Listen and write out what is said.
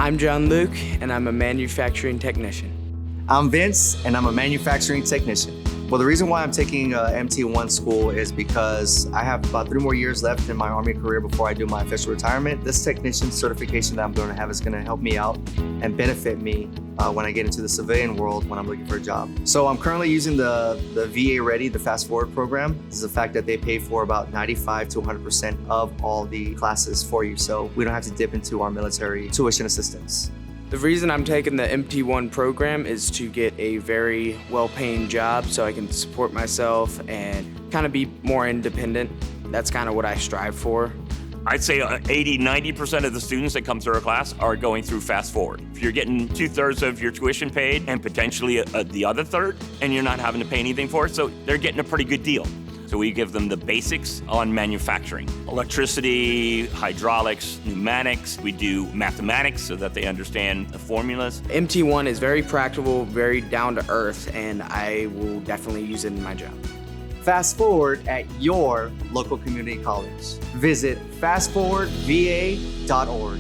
I'm John Luke, and I'm a manufacturing technician. I'm Vince, and I'm a manufacturing technician. Well, the reason why I'm taking MT-1 school is because I have about 3 more years left in my Army career before I do my official retirement. This technician certification that I'm going to have is going to help me out and benefit me when I get into the civilian world when I'm looking for a job. So I'm currently using the VA Ready, the FastForward program. This is the fact that they pay for about 95 to 100% of all the classes for you, so we don't have to dip into our military tuition assistance. The reason I'm taking the MT-1 program is to get a very well-paying job so I can support myself and kind of be more independent. That's kind of what I strive for. I'd say 80–90% of the students that come through our class are going through FastForward. If you're getting 2/3 of your tuition paid and potentially the other third, and you're not having to pay anything for it, so they're getting a pretty good deal. So we give them the basics on manufacturing. Electricity, hydraulics, pneumatics. We do mathematics so that they understand the formulas. MT-1 is very practical, very down to earth, and I will definitely use it in my job. FastForward at your local community college. Visit fastforwardva.org.